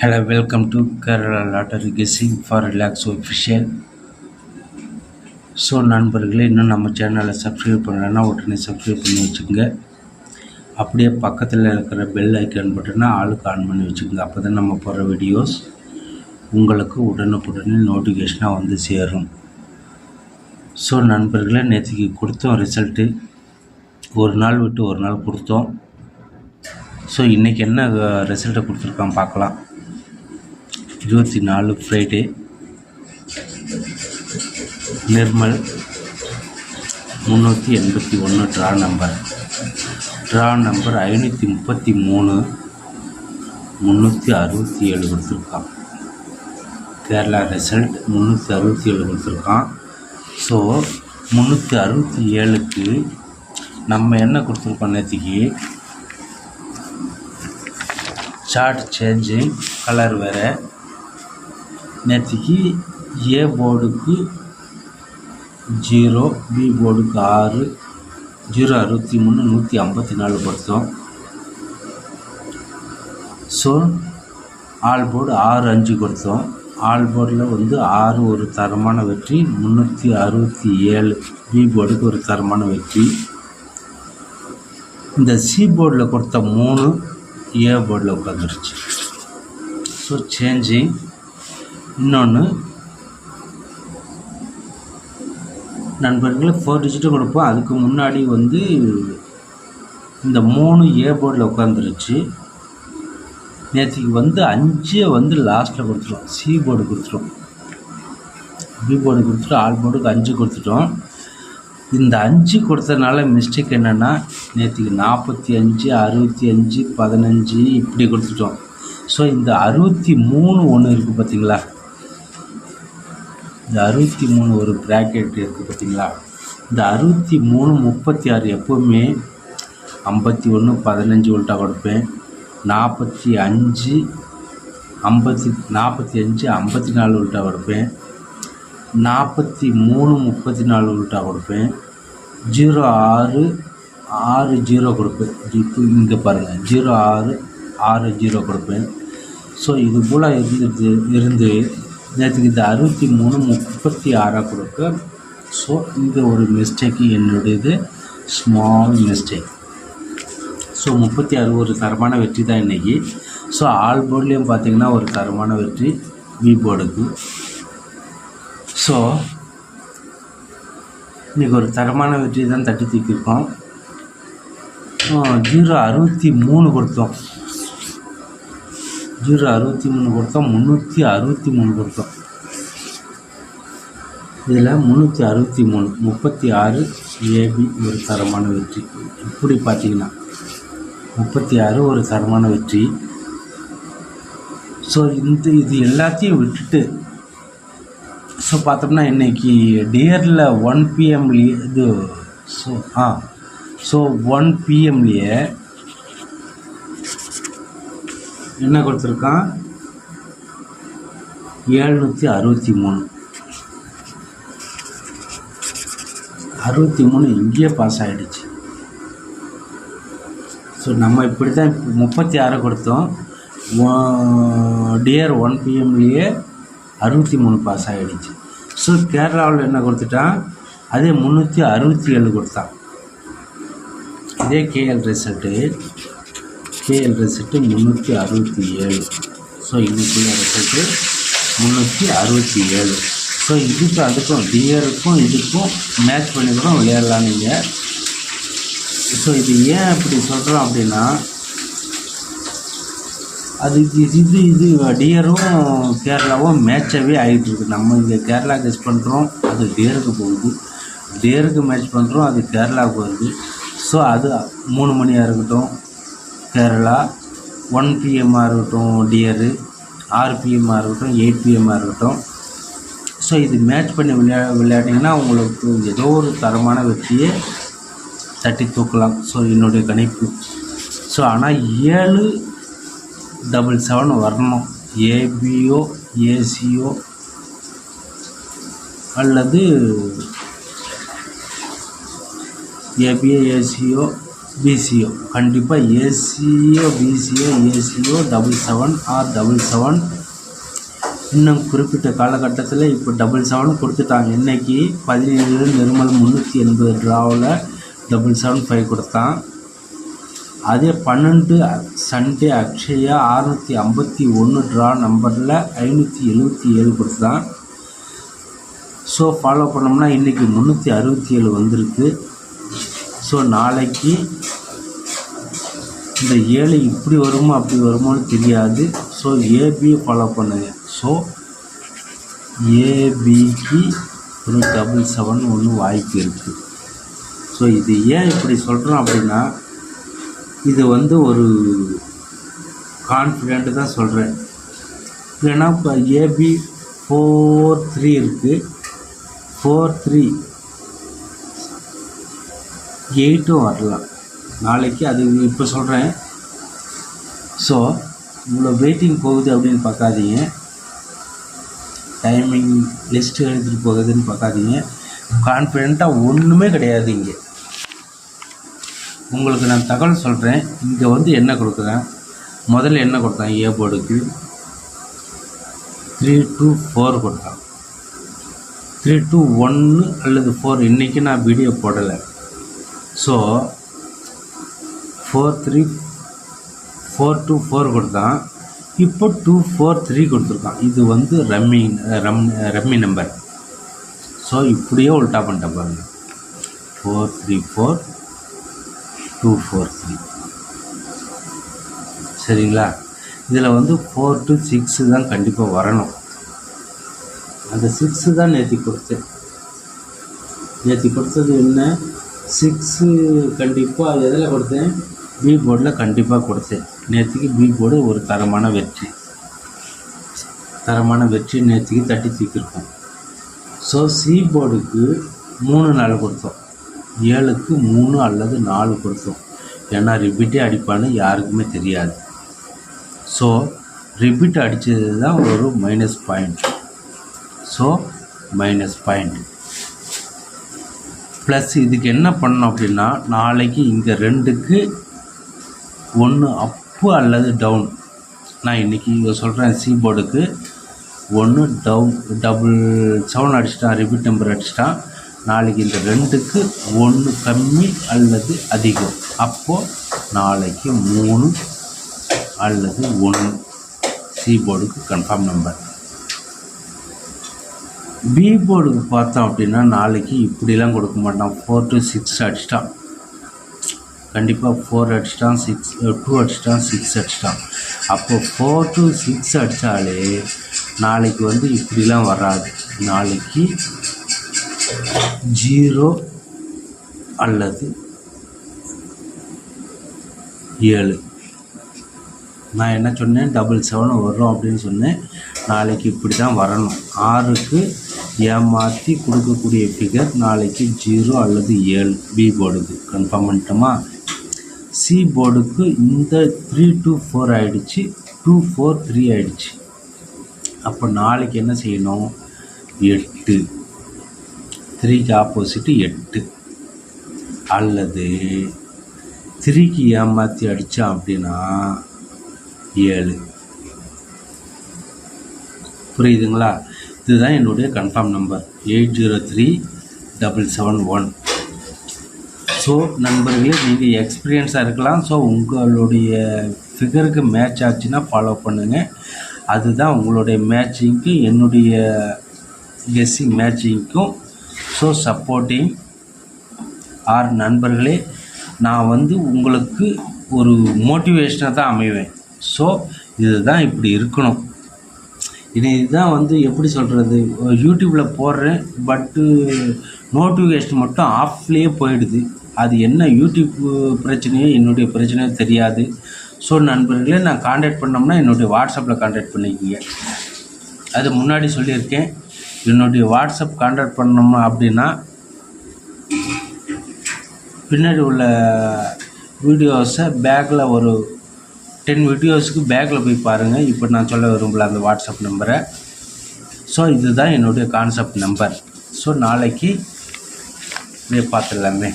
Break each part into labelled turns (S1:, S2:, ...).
S1: Hello, welcome to Kerala Lottery Guessing for Relax Official. So நண்பர்களே, இன்னும் நம்ம சேனலை சப்ஸ்கிரைப் பண்ணலைன்னா உடனே சப்ஸ்கிரைப் பண்ணி வச்சுக்கோங்க. அப்படியே பக்கத்தில் இருக்கிற பெல் ஐக்கான் பட்டனை ஆளுக்கு ஆன் பண்ணி வச்சுக்கோங்க. அப்போ தான் நம்ம போகிற வீடியோஸ் உங்களுக்கு உடனுக்குடனே நோட்டிஃபிகேஷனாக வந்து சேரும். ஸோ நண்பர்களே, நேற்றுக்கு கொடுத்தோம் ரிசல்ட்டு. ஒரு நாள் விட்டு ஒரு நாள் கொடுத்தோம். ஸோ இன்றைக்கி என்ன ரிசல்ட்டை கொடுத்துருக்கான் பார்க்கலாம். 24 ஃப்ரைடே. நிர்மல் 381 ட்ரா நம்பர் 533 367 கொடுத்துருக்கான். கேரளா ரிசல்ட் 367 கொடுத்துருக்கான். ஸோ 367க்கு நம்ம என்ன கொடுத்துருக்கோம், நேற்றுக்கு சார்ட் சேஞ்சிங் கலர் வேறு. நேற்றுக்கு ஏ போர்டுக்கு 0, பி போர்டுக்கு 6, 063 154 கொடுத்தோம். ஸோ ஆல் போர்டு 6 5 கொடுத்தோம். ஆல் போர்டில் வந்து 6 ஒரு தரமான வெற்றி, 367 பி போர்டுக்கு ஒரு தரமான வெற்றி. இந்த சி போர்டில் கொடுத்த 3 ஏ போர்டில் உட்காந்துருச்சு. So changing. இன்னொன்று நண்பர்களே, 4 டிஜிட்டு கொடுப்போம். அதுக்கு முன்னாடி வந்து இந்த 3 ஏ போர்டில் உட்காந்துருச்சு. நேற்றுக்கு வந்து 5 வந்து லாஸ்ட்டில் கொடுத்துட்டோம். சி போர்டு கொடுத்துட்டோம், பி போர்டு கொடுத்துட்டோம், ஆல் போர்டுக்கு 5 கொடுத்துட்டோம். இந்த 5 கொடுத்ததுனால மிஸ்டேக் என்னென்னா, நேற்றுக்கு 45 65 15 இப்படி கொடுத்துட்டோம். ஸோ இந்த 63 ஒன்று இருக்குது பார்த்தீங்களா, இந்த 63 ஒரு ப்ராக்கெட் இருக்குது பார்த்தீங்களா, இந்த 63 36 எப்போவுமே 51 15 உல்ட்டா கொடுப்பேன். 45 54 உல்ட்டா கொடுப்பேன். 43 34 உல்ட்டா கொடுப்பேன். 06 6 0 கொடுப்பேன். இப்போ இங்கே பாருங்கள், 06 6 0 கொடுப்பேன். ஸோ இது போல் இருந்து நேற்றுக்கு இந்த 63 36 கொடுக்க. ஸோ இங்கே ஒரு மிஸ்டேக்கு என்னுடையது, ஸ்மால் மிஸ்டேக். ஸோ 36 ஒரு தரமான வெற்றி தான் இன்றைக்கி. ஸோ ஆல் போர்ட்லேயும் பார்த்திங்கன்னா ஒரு தரமான வெற்றி பி போர்டுக்கு. ஸோ இன்றைக்கி ஒரு தரமான வெற்றி தான் தட்டி தூக்கியிருக்கோம். 063 கொடுத்தோம். 063 கொடுத்தோம். 363 கொடுத்தோம். இதில் 363 36 ஏபி ஒரு தரமான வெற்றி. இப்படி பார்த்தீங்கன்னா 36 ஒரு தரமான வெற்றி. ஸோ இது எல்லாத்தையும் விட்டுட்டு ஸோ பார்த்தோம்னா இன்றைக்கி டியரில் 1 PM-லேயே இது ஸோ 1 PM-லேயே என்ன கொடுத்துருக்கான், 763 இங்கேயே பாஸ் ஆகிடுச்சு. ஸோ நம்ம இப்படி தான் 36 கொடுத்தோம். டியர் 1 PM-லேயே 63 பாஸ் ஆகிடுச்சு. ஸோ கேரளாவில் என்ன கொடுத்துட்டான், அதே 367 கொடுத்தான். இதே கேஎல் ரிசல்ட்டு 367. ஸோ இதுக்குள்ள ரிசல்ட்டு 367. ஸோ இதுக்கு அதுக்கும் டியருக்கும் இதுக்கும் மேட்ச் பண்ணி கூட விளையாடலாம் நீங்கள். ஸோ இது ஏன் இப்படி சொல்கிறோம் அப்படின்னா, அது இது டியரும் கேரளாவும் மேட்சாகவே ஆகிட்டு இருக்குது. நம்ம இங்கே கேரளா கெஸ் பண்ணுறோம், அது டியருக்கு போகுது. டியருக்கு மேட்ச் பண்ணுறோம், அது கேரளாவுக்கு வருது. ஸோ அது 3 மணியாக இருக்கட்டும் கேரளா, 1 PM-ஆக இருக்கட்டும் டியரு, 6 PM-ஆக இருக்கட்டும், 8 PM-ஆக இருக்கட்டும். ஸோ இது மேட்ச் பண்ணி விளையாடிங்கன்னா உங்களுக்கு ஏதோ ஒரு தரமான வெற்றியை தட்டி தூக்கலாம். ஸோ என்னுடைய கணிப்பு. ஸோ ஆனால் 777 வரணும். ஏபிஓ ஏசிஓ அல்லது ஏபிஓ ஏசிஓ பிசிஓ கண்டிப்பாக ஏசிஓ பிசிஓ ஏசிஓ 77 ஆர் 77. இன்னும் குறிப்பிட்ட காலகட்டத்தில் இப்போ 77 கொடுத்துட்டாங்க. இன்றைக்கி 17 நிர்மல் 380 ட்ராவில் 775 கொடுத்தான். அதே 12 சண்டே அக்ஷயா 651 ட்ரா நம்பரில் 577 கொடுத்தான். ஸோ ஃபாலோ பண்ணோம்னா இன்றைக்கி 367 வந்திருக்கு. ஸோ நாளைக்கு இந்த 7 இப்படி வருமோ அப்படி வருமோன்னு தெரியாது. ஸோ ஏபி ஃபாலோ பண்ணுங்க. ஸோ ஏபிக்கு ஒரு 77 ஒன்று வாய்ப்பு இருக்குது. ஸோ இது ஏன் இப்படி சொல்கிறோம் அப்படின்னா, இது ஒரு கான்ஃபிடென்ட்டு தான் சொல்கிறேன். இல்லைன்னா இப்போ ஏபி 43 இருக்குது, 43 8 வரலாம் நாளைக்கு. அது இப்போ சொல்கிறேன். ஸோ இவ்வளோ வெயிட்டிங் போகுது அப்படின்னு பார்க்காதீங்க, டைமிங் லிஸ்ட்டு எழுதிட்டு போகுதுன்னு பார்க்காதீங்க. கான்ஃபிடெண்ட்டாக ஒன்றுமே கிடையாது. இங்கே உங்களுக்கு நான் தகவல் சொல்கிறேன். இங்கே என்ன கொடுக்குறேன், முதல்ல என்ன கொடுத்தான், ஏ போர்டுக்கு 3 to 4 கொடுத்தான். 3 to 1 அல்லது 4 இன்றைக்கி நான் வீடியோ போடலை. ஸோ 4 to 4 கொடுத்தான். இப்போ 243 கொடுத்துருக்கான். இது ரம்மி நம்பர். ஸோ இப்படியே உல்ட்டா பண்ணிட்ட பாருங்கள். 434 243 சரிங்களா. இதில் 4 to 6 தான் கண்டிப்பாக வரணும். அந்த 6 தான் நேற்று கொடுத்தேன். நேற்று கொடுத்தது என்ன, 6 கண்டிப்பாக எதில் கொடுத்தேன், பி போர்டில் கண்டிப்பாக கொடுத்தேன். நேற்றுக்கு பி போர்டு ஒரு தரமான வெற்றி நேற்றுக்கு தட்டி தூக்கியிருக்கோம். ஸோ சி போர்டுக்கு 3 நாள் கொடுத்தோம், 7க்கு 3 அல்லது 4 கொடுத்தோம். ஏன்னா ரிப்பீட்டே அடிப்பான்னு யாருக்குமே தெரியாது. ஸோ ரிப்பீட் அடித்தது தான் ஒரு minus point. So minus point plus இதுக்கு என்ன பண்ணணும் அப்படின்னா, நாளைக்கு இங்கே 2க்கு 1 அப்பு அல்லது டவுன். நான் இன்றைக்கி சொல்கிறேன், சி போர்டுக்கு 1 டவுன் 7 அடிச்சிட்டான், ரிப்பீட் நம்பர் அடிச்சிட்டான். நாளைக்கு இந்த 2க்கு 1 கம்மி அல்லது அதிகம். அப்போது நாளைக்கு 3 அல்லது 1 சி போர்டுக்கு கன்ஃபார்ம் நம்பர். பி போர்டுக்கு பார்த்தோம் அப்படின்னா, நாளைக்கு இப்படிலாம் கொடுக்க மாட்டான். 4 to 6 அடிச்சிட்டான், கண்டிப்பாக 4 அடிச்சிட்டான், 2 அடிச்சிட்டான், 6 அடிச்சிட்டான். அப்போது 4 to 6 அடித்தாலே நாளைக்கு இப்படிலாம் வராது. நாளைக்கு 0 அல்லது 7. நான் என்ன சொன்னேன், 77 வரும் அப்படின்னு சொன்னேன். நாளைக்கு இப்படி தான் வரணும். 6க்கு ஏமாற்றி கொடுக்கக்கூடிய ஃபிகர் நாளைக்கு 0 அல்லது 7 பி போர்டுக்கு கன்ஃபார்ம் பண்ணிட்டோமா. சி போர்டுக்கு இந்த 3 to 4 ஆகிடுச்சு, 243 ஆகிடுச்சு. அப்போ நாளைக்கு என்ன செய்யணும், 8, 3க்கு ஆப்போசிட்டு 8 அல்லது 3க்கு ஏமாற்றி அடித்தான் அப்படின்னா 7. புரியுதுங்களா. இதுதான் என்னுடைய கன்ஃபார்ம் நம்பர் 803771. ஸோ நண்பர்களே, நீங்கள் எக்ஸ்பீரியன்ஸாக இருக்கலாம். ஸோ உங்களுடைய ஃபிகருக்கு மேட்ச் ஆச்சுன்னா ஃபாலோ பண்ணுங்கள். அதுதான் உங்களுடைய மேட்சிங்க்கும் என்னுடைய கெஸ்ஸிங் மேட்சிங்க்கும் ஸோ சப்போர்ட்டிங் ஆர் நண்பர்களே, நான் உங்களுக்கு ஒரு மோட்டிவேஷனாக தான் அமைவேன். ஸோ இதுதான் இப்படி இருக்கணும். இதுதான் எப்படி சொல்கிறது, யூடியூப்பில் போடுறேன், பட்டு நோட்டிஃபிகேஷன் மட்டும் ஆஃப்லேயே போயிடுது. அது என்ன யூடியூப் பிரச்சனையோ என்னுடைய பிரச்சனையோ தெரியாது. ஸோ நண்பர்களே, நான் காண்டாக்ட் பண்ணோம்னா என்னுடைய வாட்ஸ்அப்பில் காண்டாக்ட் பண்ணிக்கிங்க. அது முன்னாடி சொல்லியிருக்கேன். என்னுடைய வாட்ஸ்அப் காண்டாக்ட் பண்ணோம்னா அப்படின்னா பின்னாடி உள்ள வீடியோஸை பேக்கில் ஒரு 10 வீடியோஸுக்கு பேக்கில் போய் பாருங்கள். இப்போ நான் சொல்ல விரும்பல அந்த வாட்ஸ்அப் நம்பரை. ஸோ இதுதான் என்னுடைய கான்செப்ட் நம்பர். ஸோ நாளைக்கு பார்த்துடலாமே.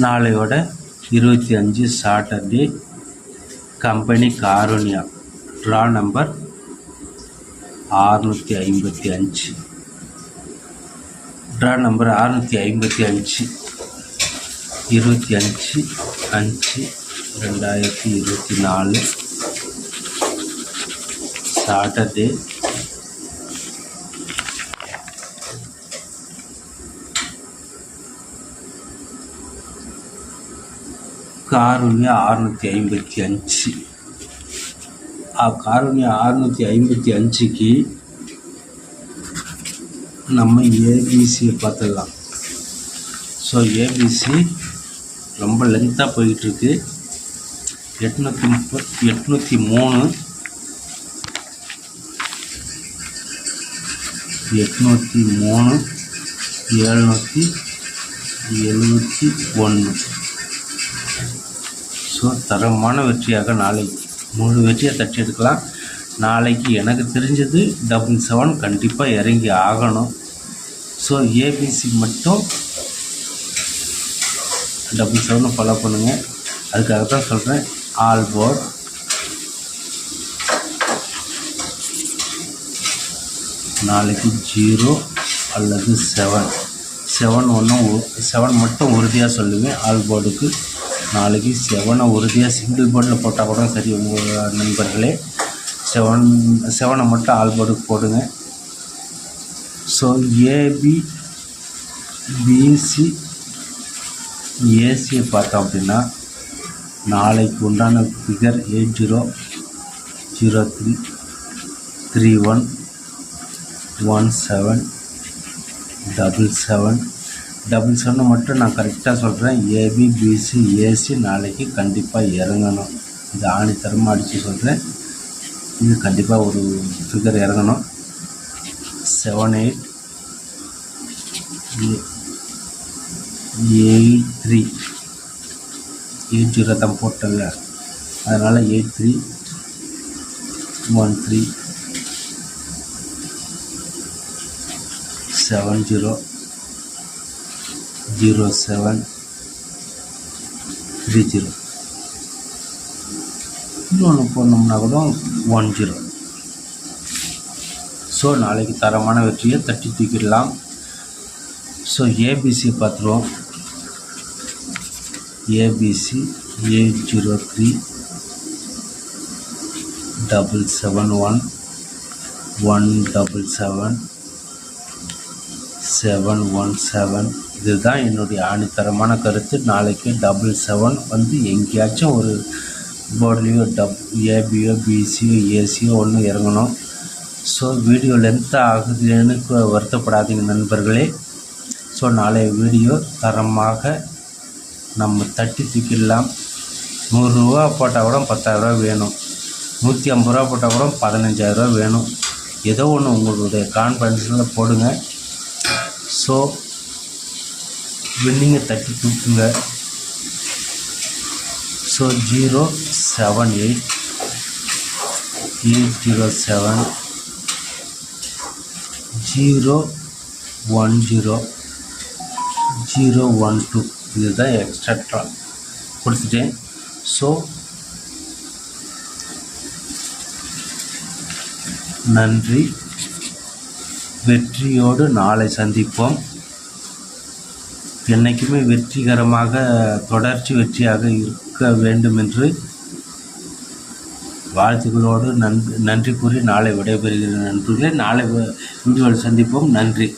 S1: நாளையோட 25 Saturday, company Karunya, draw number 655. Draw number 655, 25/5/2024 Saturday, Karunya 655. Karunya 655க்கு நம்ம ஏபிசியை பார்த்துடலாம். ஸோ ஏபிசி ரொம்ப லென்த்தாக போயிட்டுருக்கு. 803 803 771. ஸோ தரமான வெற்றியாக நாளைக்கு 3 வெற்றியை தட்டி எடுக்கலாம். நாளைக்கு எனக்கு தெரிஞ்சது 77 கண்டிப்பாக இறங்கி ஆகணும். ஸோ ஏபிசி மட்டும் 77 ஃபாலோ பண்ணுங்கள். அதுக்காக தான் சொல்கிறேன். ஆல் போர்ட் நாளைக்கு 0 அல்லது 7 மட்டும் உறுதியாக சொல்லுவேன். ஆல் போர்டுக்கு நாளைக்கு 7 உறுதியாக சிங்கிள் போர்டில் போட்டால் கூட சரி. உங்கள் நண்பர்களே 7 மட்டும் ஆல் போர்டுக்கு போடுங்க. ஸோ ஏபி பிசி ஏசியை பார்த்தோம் அப்படின்னா நாளைக்கு உண்டான ஃபிகர் 8003311777 மட்டும் நான் கரெக்டாக சொல்கிறேன். ஏபி பிசி ஏசி நாளைக்கு கண்டிப்பாக இறங்கணும். இது ஆணித்தரமாக அடித்து சொல்கிறேன். இது கண்டிப்பாக ஒரு ஃபிகர் இறங்கணும். 7883 80 தான் போட்டல, அதனால் 8313 700730. இன்னொன்று போனோம்னா கூட 10. ஸோ நாளைக்கு தரமான வெற்றியை தட்டி தூக்கிடலாம். ஸோ ஏபிசி பார்த்துருவோம். ஏபிசி 803-777-717. இதுதான் என்னுடைய ஆணித்தரமான கருத்து. நாளைக்கு 77 வந்து எங்கேயாச்சும் ஒரு போர்ட்லேயோ ஏபியோ பிசியோ ஏசியோ ஒன்று இறங்கணும். ஸோ வீடியோ லென்த்தாக ஆகுதுன்னு வருத்தப்படாதீங்க நண்பர்களே. ஸோ நாளைய வீடியோ தரமாக நம்ம தட்டி தூக்கிடலாம். 100 ரூபா போட்டால் கூட 10,000 வேணும். 150 ரூபா போட்டால் கூட 15,000 வேணும். ஏதோ ஒன்று உங்களுடைய கான்ஃபிடன்ஸில் போடுங்க. ஸோ வின்னிங்கை தட்டி தூக்குங்க. ஸோ 078-807-010-012 இதுதான் எக்ஸ்ட்ரா கொடுத்துட்டேன். ஸோ நன்றி. வெற்றியோடு நாளை சந்திப்போம். என்றைக்குமே வெற்றிகரமாக தொடர்ச்சி வெற்றியாக இருக்க வேண்டும் என்று வாழ்த்துக்களோடு நன்றி கூறி நாளை விடைபெறுகிற நண்பர்களே. நாளை வீடியோவில் சந்திப்போம். நன்றி.